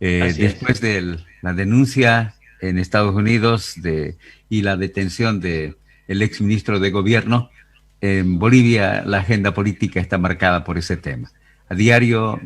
Así es. Después de la denuncia en Estados Unidos y la detención del exministro de gobierno, en Bolivia la agenda política está marcada por ese tema. A diario,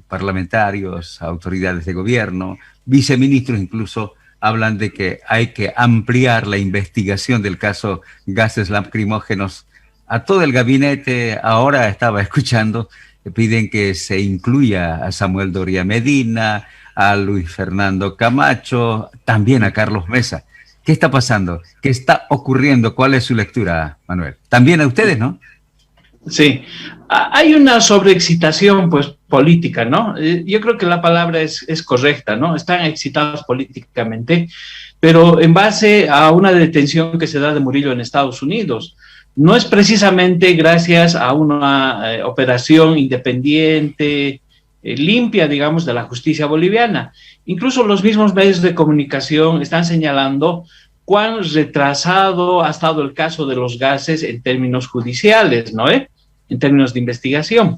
parlamentarios, autoridades de gobierno, viceministros incluso hablan de que hay que ampliar la investigación del caso gases lacrimógenos a todo el gabinete. Ahora estaba escuchando, piden que se incluya a Samuel Doria Medina, a Luis Fernando Camacho, también a Carlos Mesa. ¿Qué está pasando? ¿Qué está ocurriendo? ¿Cuál es su lectura, Manuel? También a ustedes, ¿no? Sí, hay una sobreexcitación pues política, ¿no? Yo creo que la palabra es correcta, ¿no? Están excitados políticamente, pero en base a una detención que se da de Murillo en Estados Unidos. No es precisamente gracias a una operación independiente, limpia, digamos, de la justicia boliviana. Incluso los mismos medios de comunicación están señalando cuán retrasado ha estado el caso de los gases en términos judiciales, ¿no? En términos de investigación.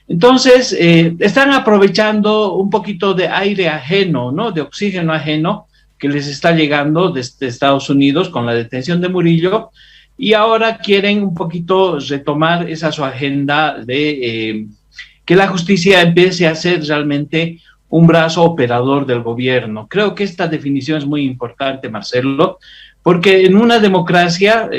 Entonces, están aprovechando un poquito de aire ajeno, ¿no? De oxígeno ajeno que les está llegando desde Estados Unidos con la detención de Murillo, y ahora quieren un poquito retomar esa su agenda de que la justicia empiece a ser realmente un brazo operador del gobierno. Creo que esta definición es muy importante, Marcelo, porque en una democracia,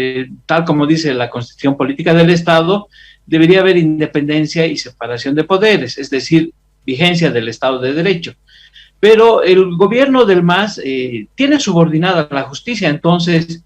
tal como dice la Constitución Política del Estado, debería haber independencia y separación de poderes, es decir, vigencia del Estado de Derecho. Pero el gobierno del MAS tiene subordinada a la justicia, entonces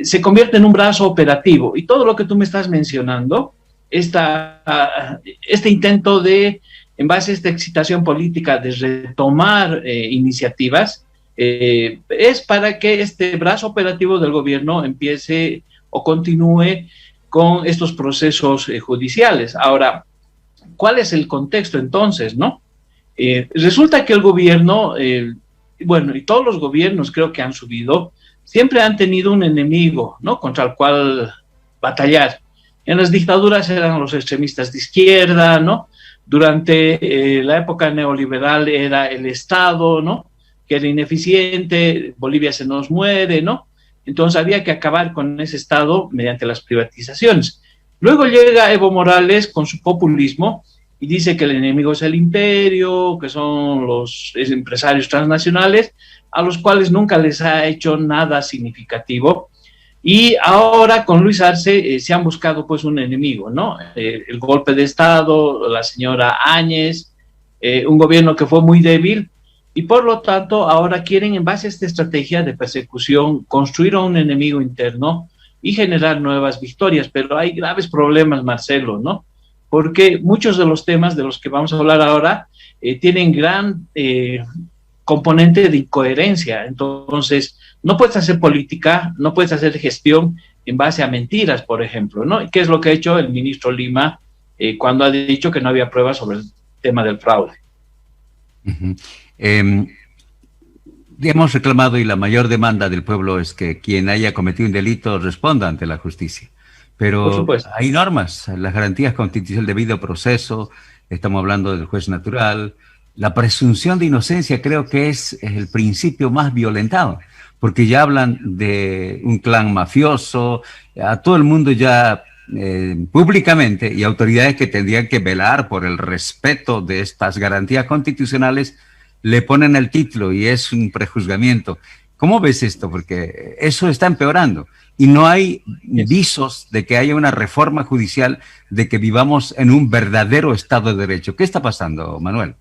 se convierte en un brazo operativo. Y todo lo que tú me estás mencionando, este intento de, en base a esta excitación política, de retomar iniciativas, es para que este brazo operativo del gobierno empiece o continúe con estos procesos judiciales. Ahora, ¿cuál es el contexto entonces, no? Resulta que el gobierno, bueno, y todos los gobiernos creo que han subido, siempre han tenido un enemigo, ¿no? Contra el cual batallar. En las dictaduras eran los extremistas de izquierda, ¿no? Durante la época neoliberal era el Estado, ¿no? Que era ineficiente, Bolivia se nos muere, ¿no? Entonces había que acabar con ese Estado mediante las privatizaciones. Luego llega Evo Morales con su populismo y dice que el enemigo es el imperio, que son los empresarios transnacionales, a los cuales nunca les ha hecho nada significativo. Y ahora con Luis Arce se han buscado pues un enemigo, ¿no? El golpe de Estado, la señora Áñez, un gobierno que fue muy débil, y por lo tanto ahora quieren, en base a esta estrategia de persecución, construir a un enemigo interno y generar nuevas victorias. Pero hay graves problemas, Marcelo, ¿no? Porque muchos de los temas de los que vamos a hablar ahora tienen gran componente de incoherencia. Entonces, no puedes hacer política, no puedes hacer gestión en base a mentiras, por ejemplo, ¿no? ¿Y qué es lo que ha hecho el ministro Lima cuando ha dicho que no había pruebas sobre el tema del fraude? Uh-huh. Hemos reclamado, y la mayor demanda del pueblo es que quien haya cometido un delito responda ante la justicia. Por Pero supuesto. hay normas, las garantías constitucionales del debido proceso, estamos hablando del juez natural, la presunción de inocencia creo que es el principio más violentado, porque ya hablan de un clan mafioso, a todo el mundo ya públicamente, y autoridades que tendrían que velar por el respeto de estas garantías constitucionales, le ponen el título y es un prejuzgamiento. ¿Cómo ves esto? Porque eso está empeorando y no hay visos de que haya una reforma judicial, de que vivamos en un verdadero Estado de Derecho. ¿Qué está pasando, Manuel?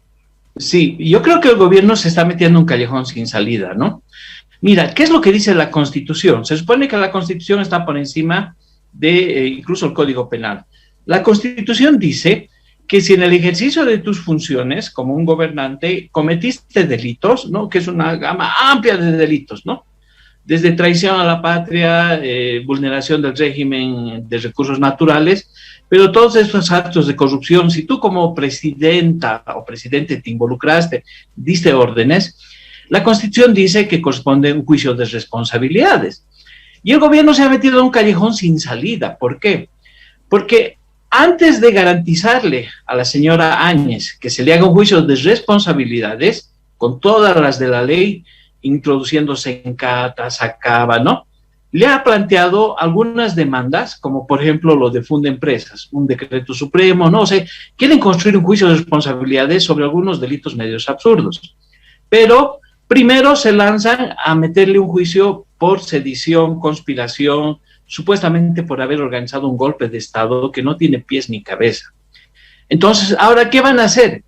Sí, yo creo que el gobierno se está metiendo en un callejón sin salida, ¿no? Mira, ¿qué es lo que dice la Constitución? Se supone que la Constitución está por encima de incluso el Código Penal. La Constitución dice que si en el ejercicio de tus funciones como un gobernante cometiste delitos, ¿no? Que es una gama amplia de delitos, ¿no? Desde traición a la patria, vulneración del régimen de recursos naturales, pero todos estos actos de corrupción, si tú como presidenta o presidente te involucraste, diste órdenes, la Constitución dice que corresponde un juicio de responsabilidades. Y el gobierno se ha metido en un callejón sin salida. ¿Por qué? Porque antes de garantizarle a la señora Áñez que se le haga un juicio de responsabilidades, con todas las de la ley, introduciéndose en Cata, Sacaba, ¿no? Le ha planteado algunas demandas, como por ejemplo lo de Fundempresas, un decreto supremo, no sé, quieren construir un juicio de responsabilidades sobre algunos delitos medios absurdos. Pero primero se lanzan a meterle un juicio por sedición, conspiración, supuestamente por haber organizado un golpe de Estado que no tiene pies ni cabeza. Entonces, ¿ahora qué van a hacer?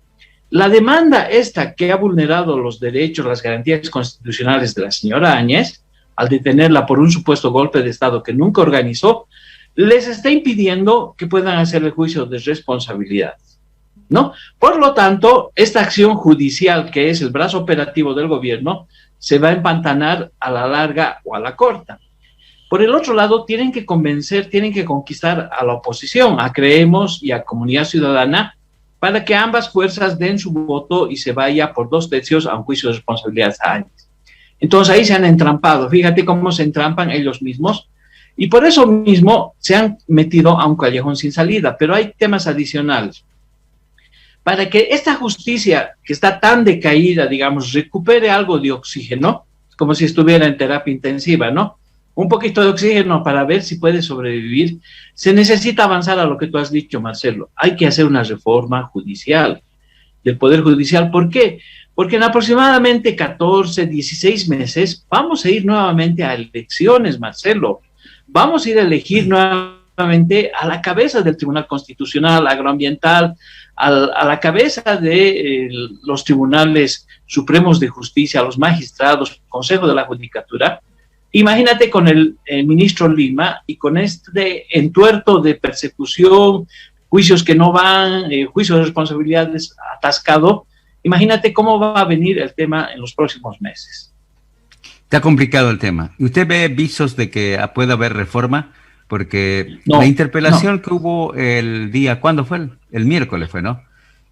La demanda esta que ha vulnerado los derechos, las garantías constitucionales de la señora Áñez, al detenerla por un supuesto golpe de Estado que nunca organizó, les está impidiendo que puedan hacer el juicio de responsabilidad, ¿no? Por lo tanto, esta acción judicial, que es el brazo operativo del gobierno, se va a empantanar a la larga o a la corta. Por el otro lado, tienen que convencer, tienen que conquistar a la oposición, a Creemos y a Comunidad Ciudadana, para que ambas fuerzas den su voto y se vaya por 2/3 a un juicio de responsabilidad a Áñez. Entonces ahí se han entrampado, fíjate cómo se entrampan ellos mismos, y por eso mismo se han metido a un callejón sin salida, pero hay temas adicionales. Para que esta justicia, que está tan decaída, digamos, recupere algo de oxígeno, como si estuviera en terapia intensiva, ¿no? Un poquito de oxígeno para ver si puede sobrevivir, se necesita avanzar a lo que tú has dicho, Marcelo. Hay que hacer una reforma judicial, del Poder Judicial. ¿Por qué? Porque en aproximadamente 14, 16 meses vamos a ir nuevamente a elecciones, Marcelo. Vamos a ir a elegir nuevamente a la cabeza del Tribunal Constitucional, agroambiental, a la cabeza de los tribunales supremos de justicia, los magistrados, Consejo de la Judicatura. Imagínate con el ministro Lima y con este entuerto de persecución, juicios que no van, juicios de responsabilidades atascado. Imagínate cómo va a venir el tema en los próximos meses. Está complicado el tema. ¿Y usted ve visos de que pueda haber reforma? Porque la interpelación que hubo el día, ¿cuándo fue? El miércoles fue, ¿no?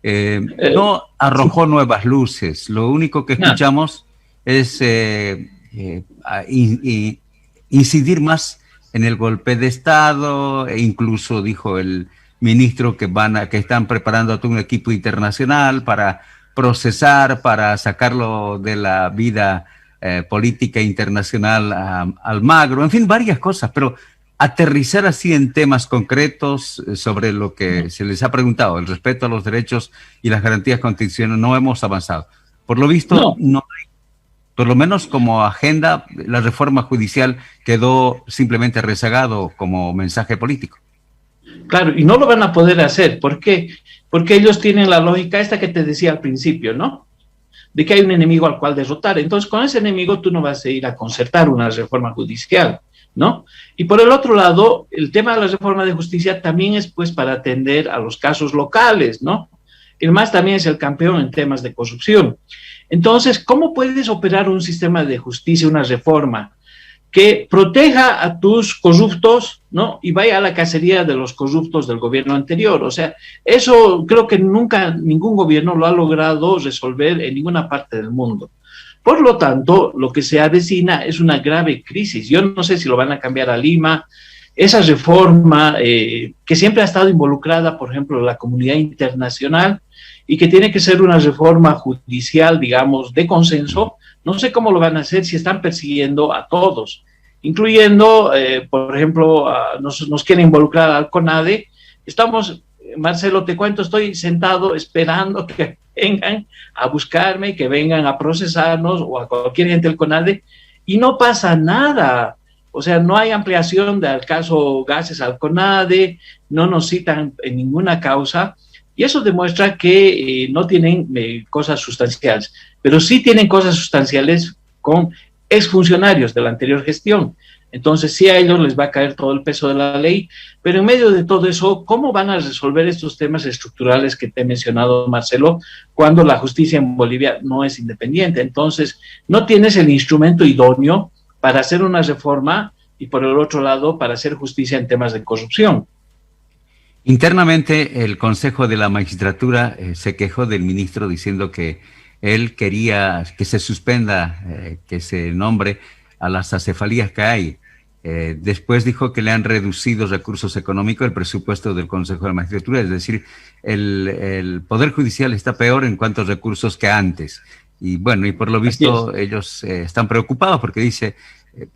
No arrojó nuevas luces. Lo único que escuchamos es incidir más en el golpe de Estado, e incluso dijo el ministro que están preparando a todo un equipo internacional para procesar, para sacarlo de la vida política internacional a Almagro, en fin, varias cosas, pero aterrizar así en temas concretos sobre lo que se les ha preguntado, el respeto a los derechos y las garantías constitucionales, no hemos avanzado. Por lo visto, no hay, por lo menos como agenda, la reforma judicial quedó simplemente rezagado como mensaje político. Claro, y no lo van a poder hacer. ¿Por qué? Porque ellos tienen la lógica esta que te decía al principio, ¿no? De que hay un enemigo al cual derrotar. Entonces, con ese enemigo tú no vas a ir a concertar una reforma judicial, ¿no? Y por el otro lado, el tema de la reforma de justicia también es pues para atender a los casos locales, ¿no? El MAS también es el campeón en temas de corrupción. Entonces, ¿cómo puedes operar un sistema de justicia, una reforma que proteja a tus corruptos, ¿no? Y vaya a la cacería de los corruptos del gobierno anterior? O sea, eso creo que nunca ningún gobierno lo ha logrado resolver en ninguna parte del mundo. Por lo tanto, lo que se avecina es una grave crisis. Yo no sé si lo van a cambiar a Lima. Esa reforma que siempre ha estado involucrada, por ejemplo, la comunidad internacional, y que tiene que ser una reforma judicial, digamos, de consenso, no sé cómo lo van a hacer si están persiguiendo a todos, incluyendo, por ejemplo, nos quieren involucrar al CONADE. Estamos, Marcelo, te cuento, estoy sentado esperando que vengan a buscarme, que vengan a procesarnos o a cualquier gente del CONADE, y no pasa nada. O sea, no hay ampliación del caso Gases al CONADE, no nos citan en ninguna causa, y eso demuestra que no tienen cosas sustanciales, pero sí tienen cosas sustanciales con exfuncionarios de la anterior gestión. Entonces sí a ellos les va a caer todo el peso de la ley, pero en medio de todo eso, ¿cómo van a resolver estos temas estructurales que te he mencionado, Marcelo, cuando la justicia en Bolivia no es independiente? Entonces no tienes el instrumento idóneo para hacer una reforma y por el otro lado para hacer justicia en temas de corrupción. Internamente, el Consejo de la Magistratura se quejó del ministro diciendo que él quería que se suspenda, que se nombre a las acefalías que hay. Después dijo que le han reducido recursos económicos, el presupuesto del Consejo de la Magistratura, es decir, el Poder Judicial está peor en cuanto a recursos que antes. Y bueno, y por lo Así visto es. ellos están preocupados porque dice,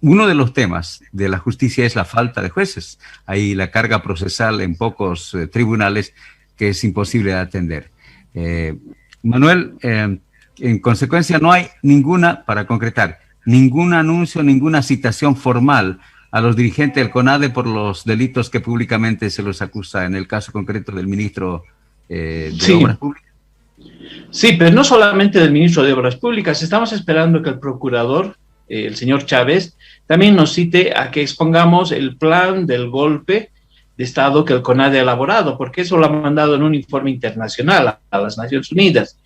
uno de los temas de la justicia es la falta de jueces. Hay la carga procesal en pocos tribunales que es imposible de atender. Eh, Manuel, en consecuencia no hay ninguna, para concretar, ningún anuncio, ninguna citación formal a los dirigentes del CONADE por los delitos que públicamente se los acusa, en el caso concreto del ministro de Obras Sí, Públicas. sí, pero no solamente del ministro de Obras Públicas, estamos esperando que el procurador, el señor Chávez, también nos cite a que expongamos el plan del golpe de Estado que el CONADE ha elaborado, porque eso lo ha mandado en un informe internacional a las Naciones Unidas.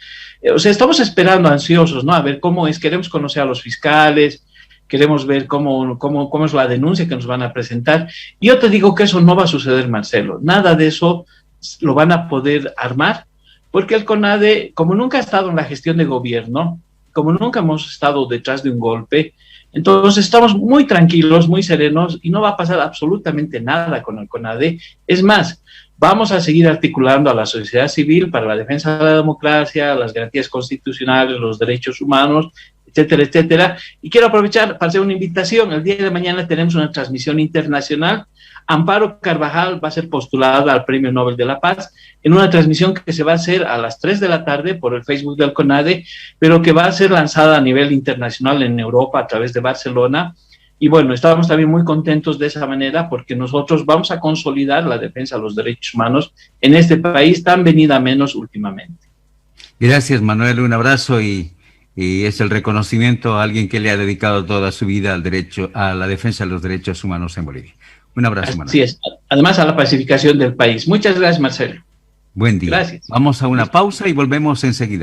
O sea, estamos esperando ansiosos, ¿no? A ver cómo es, queremos conocer a los fiscales, queremos ver cómo es la denuncia que nos van a presentar. Y yo te digo que eso no va a suceder, Marcelo. Nada de eso lo van a poder armar, porque el CONADE, como nunca ha estado en la gestión de gobierno, como nunca hemos estado detrás de un golpe, entonces estamos muy tranquilos, muy serenos y no va a pasar absolutamente nada con el CONADE. Es más, vamos a seguir articulando a la sociedad civil para la defensa de la democracia, las garantías constitucionales, los derechos humanos, etcétera, etcétera. Y quiero aprovechar para hacer una invitación. El día de mañana tenemos una transmisión internacional. Amparo Carvajal va a ser postulada al Premio Nobel de la Paz en una transmisión que se va a hacer a las 3 de la tarde por el Facebook del CONADE, pero que va a ser lanzada a nivel internacional en Europa a través de Barcelona. Y bueno, estamos también muy contentos de esa manera porque nosotros vamos a consolidar la defensa de los derechos humanos en este país tan venida menos últimamente. Gracias, Manuel. Un abrazo y es el reconocimiento a alguien que le ha dedicado toda su vida al derecho, a la defensa de los derechos humanos en Bolivia. Un abrazo, Manuel. Así es. Además a la pacificación del país. Muchas gracias, Marcelo. Buen día. Gracias. Vamos a una pausa y volvemos enseguida.